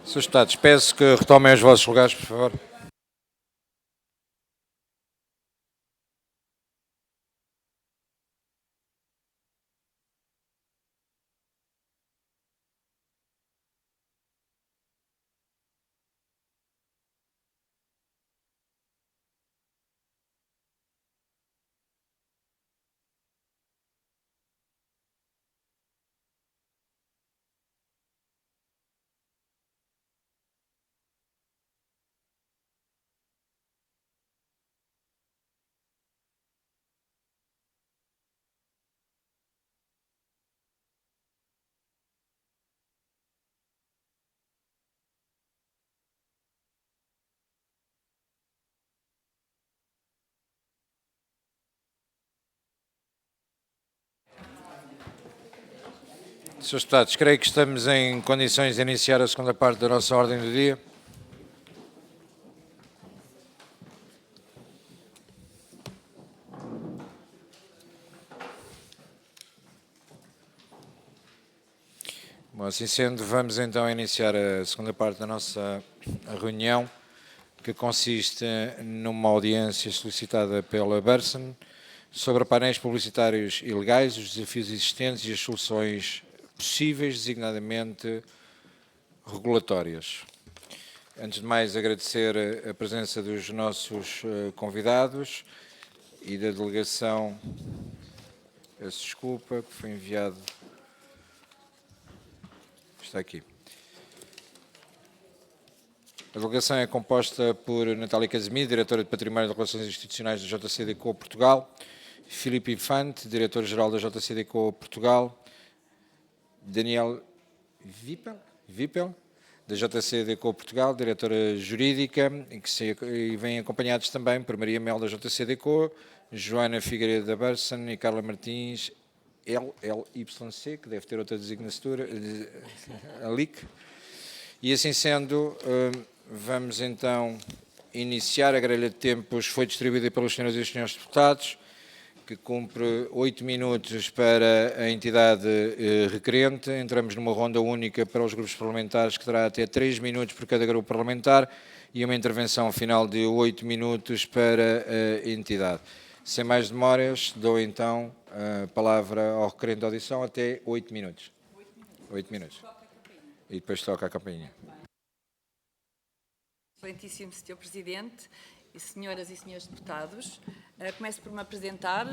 Senhores Deputados, peço que retomem os vossos lugares, por favor. Senhores Deputados, creio que estamos em condições de iniciar a segunda parte da nossa ordem do dia. Bom, assim sendo, vamos então iniciar a segunda parte da nossa reunião, que consiste numa audiência solicitada pela Burson sobre painéis publicitários ilegais, os desafios existentes e as soluções possíveis, designadamente regulatórias. Antes de mais, agradecer a presença dos nossos convidados e da delegação, peço desculpa, que foi enviado, está aqui. A delegação é composta por Natália Casimiro, diretora de Património e Relações Institucionais da JCDecaux Portugal, Filipe Infante, diretor-geral da JCDecaux Portugal, Daniel Vipel, da JCDecaux Portugal, diretora jurídica, e vêm acompanhados também por Maria Mel, da JCDecaux, Joana Figueiredo da Burson e Carla Martins, LLYC, que deve ter outra designatura, a LIC. E assim sendo, vamos então iniciar. A grelha de tempos foi distribuída pelos senhores e senhores deputados, que cumpre 8 minutos para a entidade requerente. Entramos numa ronda única para os grupos parlamentares, que terá até 3 minutos por cada grupo parlamentar, e uma intervenção final de 8 minutos para a entidade. Sem mais demoras, dou então a palavra ao requerente de audição até 8 minutos. 8 minutos. E depois toca a campainha. Excelentíssimo Sr. Presidente, e senhoras e senhores deputados, começo por me apresentar,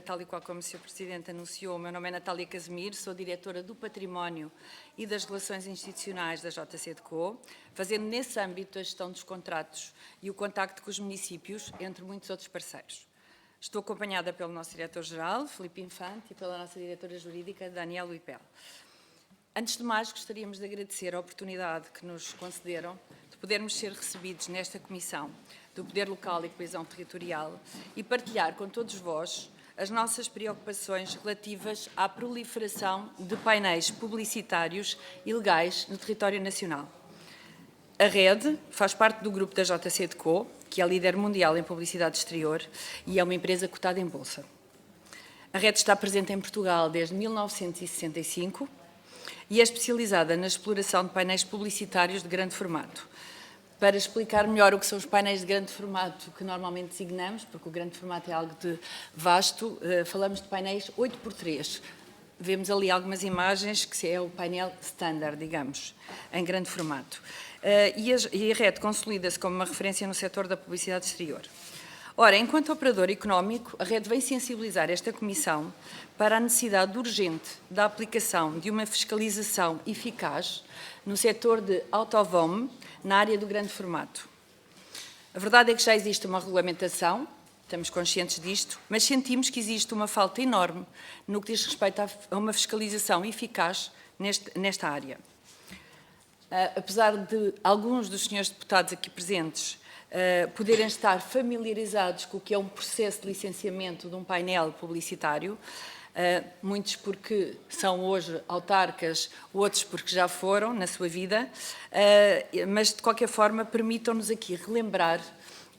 tal e qual como o Sr. Presidente anunciou. O meu nome é Natália Casimiro, sou diretora do Património e das Relações Institucionais da JCDecaux, fazendo nesse âmbito a gestão dos contratos e o contacto com os municípios, entre muitos outros parceiros. Estou acompanhada pelo nosso diretor-geral, Filipe Infante, e pela nossa diretora jurídica, Daniel Vipel. Antes de mais, gostaríamos de agradecer a oportunidade que nos concederam de podermos ser recebidos nesta Comissão do Poder Local e Coesão Territorial e partilhar com todos vós as nossas preocupações relativas à proliferação de painéis publicitários ilegais no território nacional. A rede faz parte do grupo da JCDecaux, que é líder mundial em publicidade exterior e é uma empresa cotada em bolsa. A rede está presente em Portugal desde 1965 e é especializada na exploração de painéis publicitários de grande formato. Para explicar melhor o que são os painéis de grande formato que normalmente designamos, porque o grande formato é algo de vasto, falamos de painéis 8x3. Vemos ali algumas imagens que é o painel standard, digamos, em grande formato. E a rede consolida-se como uma referência no setor da publicidade exterior. Ora, enquanto operador económico, a rede vem sensibilizar esta Comissão para a necessidade urgente da aplicação de uma fiscalização eficaz no setor de out-of-home, na área do grande formato. A verdade é que já existe uma regulamentação, estamos conscientes disto, mas sentimos que existe uma falta enorme no que diz respeito a uma fiscalização eficaz nesta área. Apesar de alguns dos senhores deputados aqui presentes poderem estar familiarizados com o que é um processo de licenciamento de um painel publicitário, muitos porque são hoje autarcas, outros porque já foram na sua vida, mas de qualquer forma permitam-nos aqui relembrar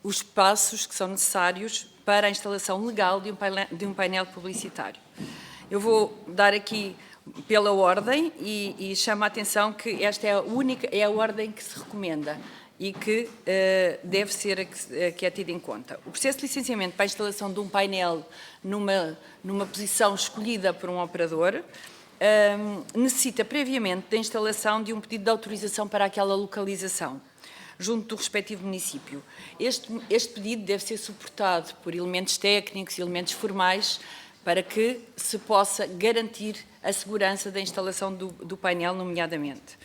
os passos que são necessários para a instalação legal de um painel publicitário. Eu vou dar aqui pela ordem e chama a atenção que esta é a ordem que se recomenda e que deve ser que é tida em conta. O processo de licenciamento para a instalação de um painel numa posição escolhida por um operador necessita previamente da instalação de um pedido de autorização para aquela localização, junto do respectivo município. Este pedido deve ser suportado por elementos técnicos e elementos formais para que se possa garantir a segurança da instalação do painel, nomeadamente.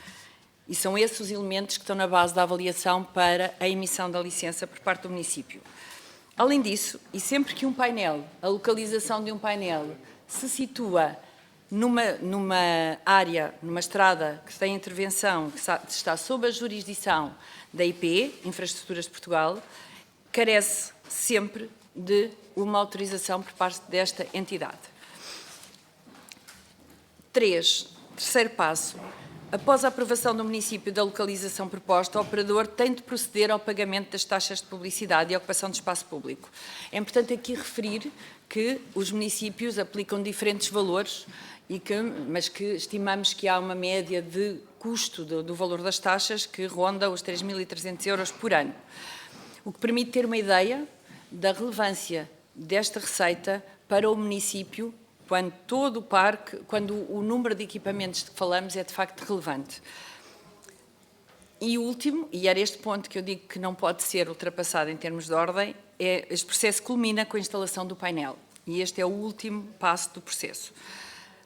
E são esses os elementos que estão na base da avaliação para a emissão da licença por parte do município. Além disso, e sempre que a localização de um painel se situa numa área, numa estrada que tem intervenção, que está sob a jurisdição da IP, Infraestruturas de Portugal, carece sempre de uma autorização por parte desta entidade. Terceiro passo. Após a aprovação do município da localização proposta, o operador tem de proceder ao pagamento das taxas de publicidade e ocupação de espaço público. É importante aqui referir que os municípios aplicam diferentes valores, mas que estimamos que há uma média de custo do valor das taxas que ronda os 3.300 euros por ano. O que permite ter uma ideia da relevância desta receita para o município quando o número de equipamentos de que falamos é de facto relevante. E o último, e era este ponto que eu digo que não pode ser ultrapassado em termos de ordem, este processo culmina com a instalação do painel. E este é o último passo do processo.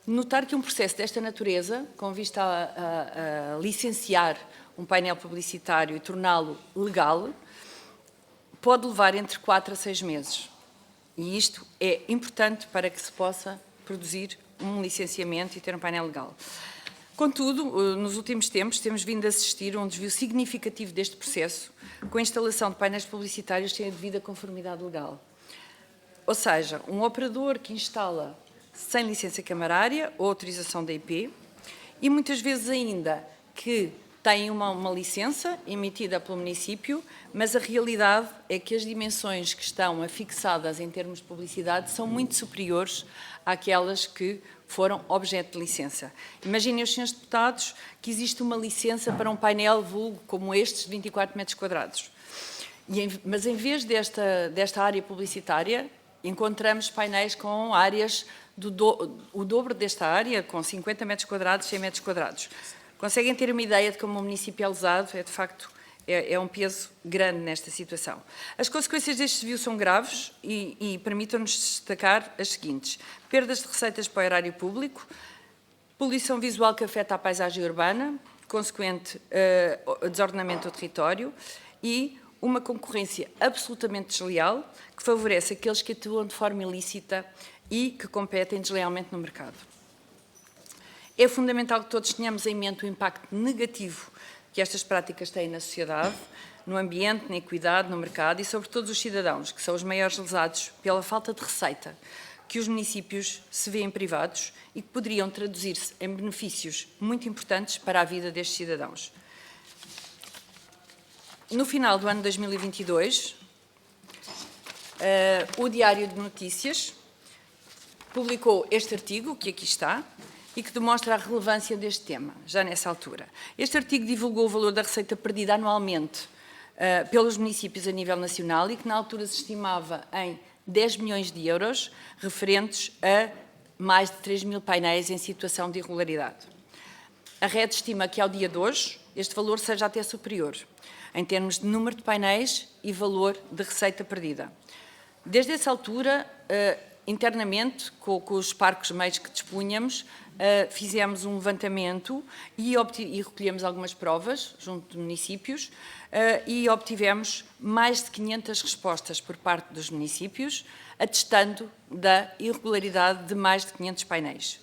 Notar que um processo desta natureza, com vista a licenciar um painel publicitário e torná-lo legal, pode levar entre 4 a 6 meses. E isto é importante para que se possa produzir um licenciamento e ter um painel legal. Contudo, nos últimos tempos, temos vindo a assistir a um desvio significativo deste processo, com a instalação de painéis publicitários sem a devida conformidade legal. Ou seja, um operador que instala sem licença camarária ou autorização da IP e muitas vezes ainda que tem uma licença emitida pelo município, mas a realidade é que as dimensões que estão afixadas em termos de publicidade são muito superiores àquelas que foram objeto de licença. Imaginem os senhores deputados que existe uma licença para um painel vulgo como estes, de 24 metros quadrados. Mas em vez desta área publicitária, encontramos painéis com áreas o dobro desta área, com 50 metros quadrados, 100 metros quadrados. Conseguem ter uma ideia de como o município é lesado? De facto, é um peso grande nesta situação. As consequências deste desvio são graves e permitam-nos destacar as seguintes. Perdas de receitas para o erário público, poluição visual que afeta a paisagem urbana, consequente desordenamento do território e uma concorrência absolutamente desleal que favorece aqueles que atuam de forma ilícita e que competem deslealmente no mercado. É fundamental que todos tenhamos em mente o impacto negativo que estas práticas têm na sociedade, no ambiente, na equidade, no mercado e sobre todos os cidadãos, que são os maiores lesados pela falta de receita que os municípios se veem privados e que poderiam traduzir-se em benefícios muito importantes para a vida destes cidadãos. No final do ano 2022, o Diário de Notícias publicou este artigo, que aqui está, e que demonstra a relevância deste tema, já nessa altura. Este artigo divulgou o valor da receita perdida anualmente pelos municípios a nível nacional e que na altura se estimava em 10 milhões de euros, referentes a mais de 3 mil painéis em situação de irregularidade. A rede estima que ao dia de hoje este valor seja até superior, em termos de número de painéis e valor de receita perdida. Desde essa altura, internamente, com os parcos meios que dispunhamos, fizemos um levantamento e recolhemos algumas provas junto de municípios e obtivemos mais de 500 respostas por parte dos municípios, atestando da irregularidade de mais de 500 painéis.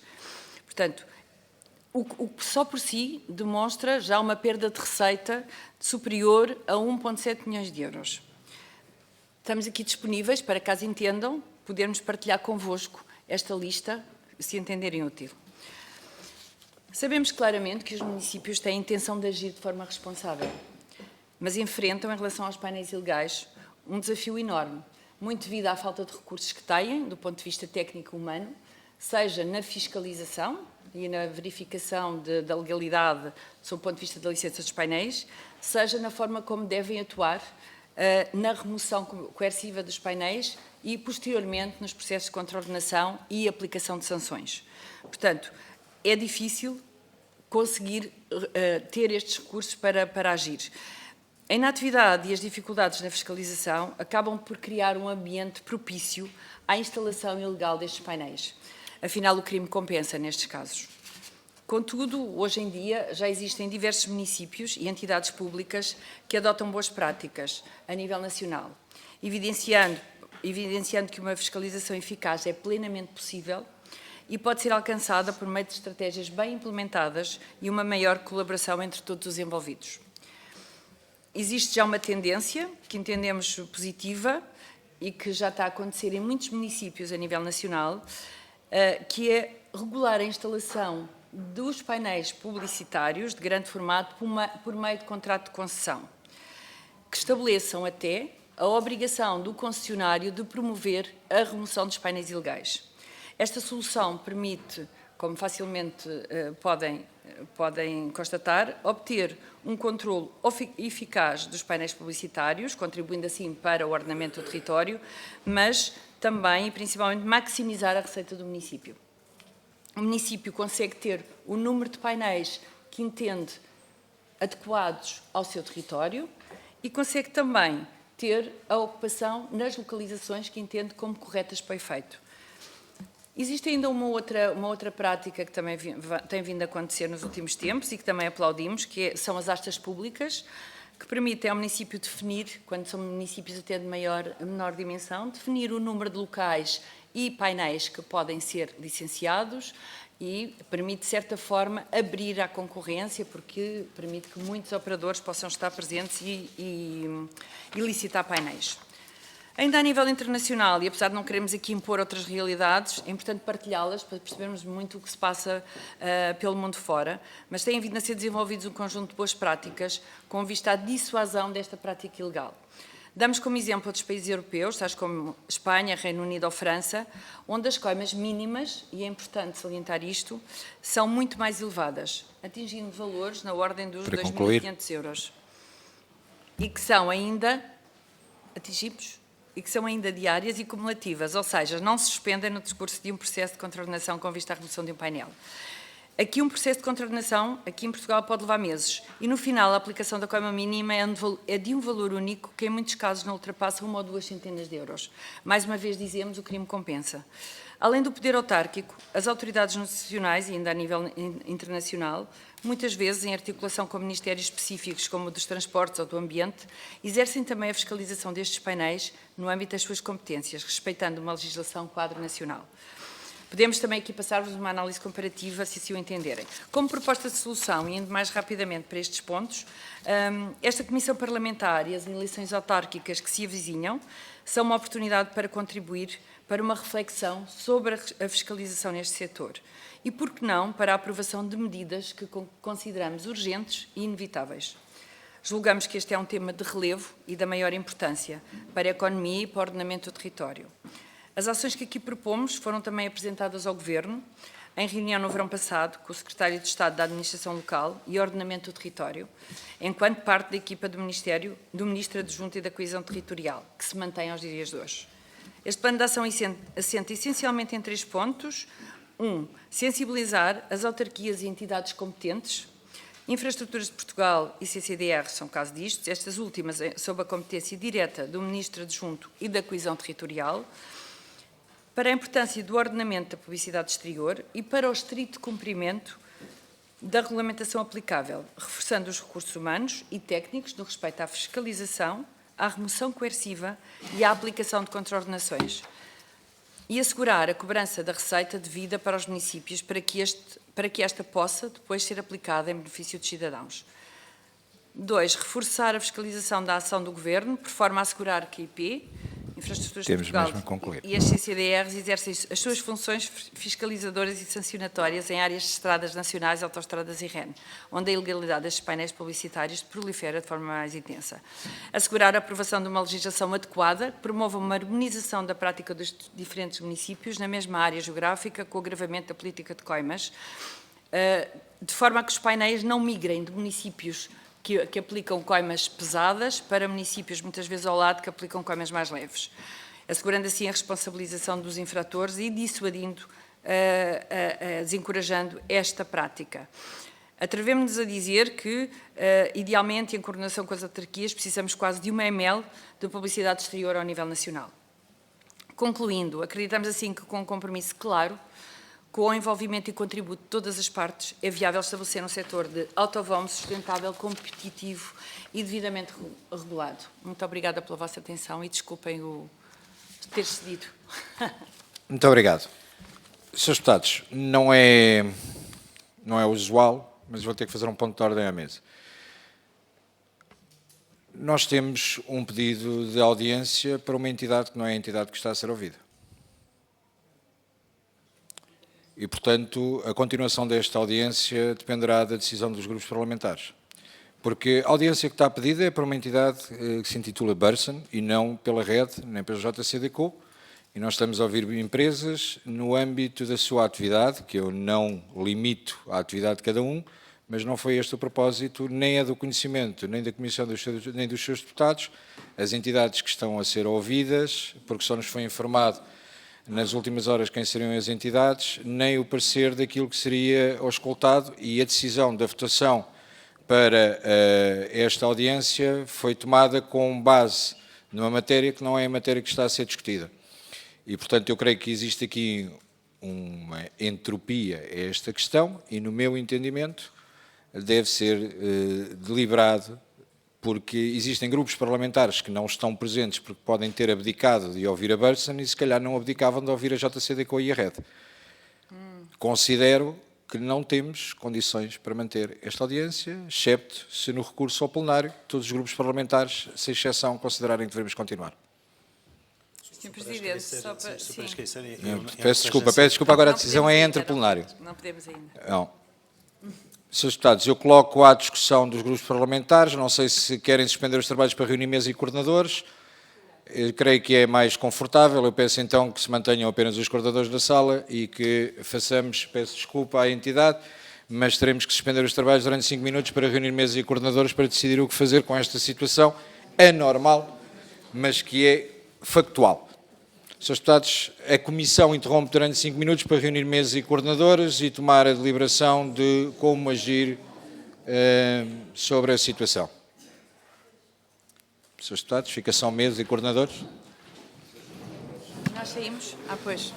Portanto, o que só por si demonstra já uma perda de receita superior a 1,7 milhões de euros. Estamos aqui disponíveis para, caso entendam, podermos partilhar convosco esta lista, se entenderem útil. Sabemos claramente que os municípios têm a intenção de agir de forma responsável, mas enfrentam, em relação aos painéis ilegais, um desafio enorme, muito devido à falta de recursos que têm, do ponto de vista técnico-humano, seja na fiscalização, e na verificação da legalidade sob o ponto de vista da licença dos painéis, seja na forma como devem atuar na remoção coerciva dos painéis e, posteriormente, nos processos de contraordenação e aplicação de sanções. Portanto, é difícil conseguir ter estes recursos para agir. A inatividade e as dificuldades na fiscalização acabam por criar um ambiente propício à instalação ilegal destes painéis. Afinal, o crime compensa nestes casos. Contudo, hoje em dia já existem diversos municípios e entidades públicas que adotam boas práticas a nível nacional, evidenciando que uma fiscalização eficaz é plenamente possível e pode ser alcançada por meio de estratégias bem implementadas e uma maior colaboração entre todos os envolvidos. Existe já uma tendência que entendemos positiva e que já está a acontecer em muitos municípios a nível nacional, que é regular a instalação dos painéis publicitários de grande formato por meio de contrato de concessão, que estabeleçam até a obrigação do concessionário de promover a remoção dos painéis ilegais. Esta solução permite, como facilmente podem constatar, obter um controle eficaz dos painéis publicitários, contribuindo assim para o ordenamento do território, mas também e principalmente maximizar a receita do município. O município consegue ter o número de painéis que entende adequados ao seu território e consegue também ter a ocupação nas localizações que entende como corretas para o efeito. Existe ainda uma outra prática que também tem vindo a acontecer nos últimos tempos e que também aplaudimos, são as astas públicas, que permitem ao município definir, quando são municípios até de menor dimensão, definir o número de locais e painéis que podem ser licenciados e permite, de certa forma, abrir à concorrência, porque permite que muitos operadores possam estar presentes e licitar painéis. Ainda a nível internacional, e apesar de não queremos aqui impor outras realidades, é importante partilhá-las para percebermos muito o que se passa pelo mundo fora, mas têm vindo a ser desenvolvidos um conjunto de boas práticas com vista à dissuasão desta prática ilegal. Damos como exemplo outros países europeus, tais como Espanha, Reino Unido ou França, onde as coimas mínimas, e é importante salientar isto, são muito mais elevadas, atingindo valores na ordem dos 2.500 euros. E que são ainda diárias e cumulativas, ou seja, não se suspendem no discurso de um processo de contraordenação com vista à remoção de um painel. Aqui um processo de contraordenação, aqui em Portugal, pode levar meses. E no final, a aplicação da coima mínima é de um valor único que em muitos casos não ultrapassa 1 ou 2 centenas de euros. Mais uma vez dizemos, o crime compensa. Além do poder autárquico, as autoridades nacionais, e ainda a nível internacional, muitas vezes em articulação com ministérios específicos, como o dos transportes ou do ambiente, exercem também a fiscalização destes painéis no âmbito das suas competências, respeitando uma legislação quadro nacional. Podemos também aqui passar-vos uma análise comparativa, se assim o entenderem. Como proposta de solução, e indo mais rapidamente para estes pontos, esta Comissão Parlamentar e as eleições autárquicas que se avizinham são uma oportunidade para contribuir para uma reflexão sobre a fiscalização neste setor e, por que não, para a aprovação de medidas que consideramos urgentes e inevitáveis. Julgamos que este é um tema de relevo e da maior importância para a economia e para o ordenamento do território. As ações que aqui propomos foram também apresentadas ao Governo, em reunião no verão passado, com o Secretário de Estado da Administração Local e Ordenamento do Território, enquanto parte da equipa do Ministro Adjunto e da Coesão Territorial, que se mantém aos dias de hoje. Este plano de ação assenta essencialmente em 3 pontos. 1. Sensibilizar as autarquias e entidades competentes. Infraestruturas de Portugal e CCDR são caso disto, estas últimas sob a competência direta do Ministro Adjunto e da Coesão Territorial, para a importância do ordenamento da publicidade exterior e para o estrito cumprimento da regulamentação aplicável, reforçando os recursos humanos e técnicos no respeito à fiscalização, à remoção coerciva e à aplicação de contraordenações, e assegurar a cobrança da receita devida para os municípios para que esta possa depois ser aplicada em benefício dos cidadãos. 2. Reforçar a fiscalização da ação do Governo, por forma a assegurar que a IP, Infraestruturas de Portugal e as CCDRs exercem as suas funções fiscalizadoras e sancionatórias em áreas de estradas nacionais, autoestradas e REN, onde a ilegalidade destes painéis publicitários prolifera de forma mais intensa. Assegurar a aprovação de uma legislação adequada que promova uma harmonização da prática dos diferentes municípios na mesma área geográfica, com o agravamento da política de coimas, de forma a que os painéis não migrem de municípios que aplicam coimas pesadas para municípios, muitas vezes ao lado, que aplicam coimas mais leves, assegurando assim a responsabilização dos infratores e dissuadindo, desencorajando esta prática. Atrevemos-nos a dizer que, idealmente, em coordenação com as autarquias, precisamos quase de 1 ml de publicidade exterior ao nível nacional. Concluindo, acreditamos assim que, com um compromisso claro, com o envolvimento e contributo de todas as partes, é viável estabelecer um setor de autovão sustentável, competitivo e devidamente regulado. Muito obrigada pela vossa atenção e desculpem o ter cedido. Muito obrigado. Senhores deputados, não é usual, mas vou ter que fazer um ponto de ordem à mesa. Nós temos um pedido de audiência para uma entidade que não é a entidade que está a ser ouvida. E, portanto, a continuação desta audiência dependerá da decisão dos grupos parlamentares. Porque a audiência que está pedida é para uma entidade que se intitula Burson e não pela RED, nem pela JCDecaux. E nós estamos a ouvir empresas no âmbito da sua atividade, que eu não limito à atividade de cada um, mas não foi este o propósito, nem é do conhecimento, nem da Comissão, nem dos seus deputados, as entidades que estão a ser ouvidas, porque só nos foi informado nas últimas horas quem seriam as entidades, nem o parecer daquilo que seria auscultado, e a decisão da votação para esta audiência foi tomada com base numa matéria que não é a matéria que está a ser discutida. E, portanto, eu creio que existe aqui uma entropia a esta questão e, no meu entendimento, deve ser deliberado, porque existem grupos parlamentares que não estão presentes porque podem ter abdicado de ouvir a Burson e se calhar não abdicavam de ouvir a JCDecaux e a RED. Considero que não temos condições para manter esta audiência, excepto se no recurso ao plenário todos os grupos parlamentares, sem exceção, considerarem que devemos continuar. Sr. Presidente, só para... Peço desculpa, agora a decisão é entre o plenário. Não podemos ainda. Não. Senhores deputados, eu coloco à discussão dos grupos parlamentares, não sei se querem suspender os trabalhos para reunir mesa e coordenadores, eu creio que é mais confortável, eu peço então que se mantenham apenas os coordenadores da sala e que façamos, peço desculpa à entidade, mas teremos que suspender os trabalhos durante 5 minutos para reunir mesa e coordenadores para decidir o que fazer com esta situação anormal, mas que é factual. Senhores deputados, a Comissão interrompe durante 5 minutos para reunir mesas e coordenadores e tomar a deliberação de como agir sobre a situação. Senhores deputados, fica só mesas e coordenadores. Nós saímos? Pois.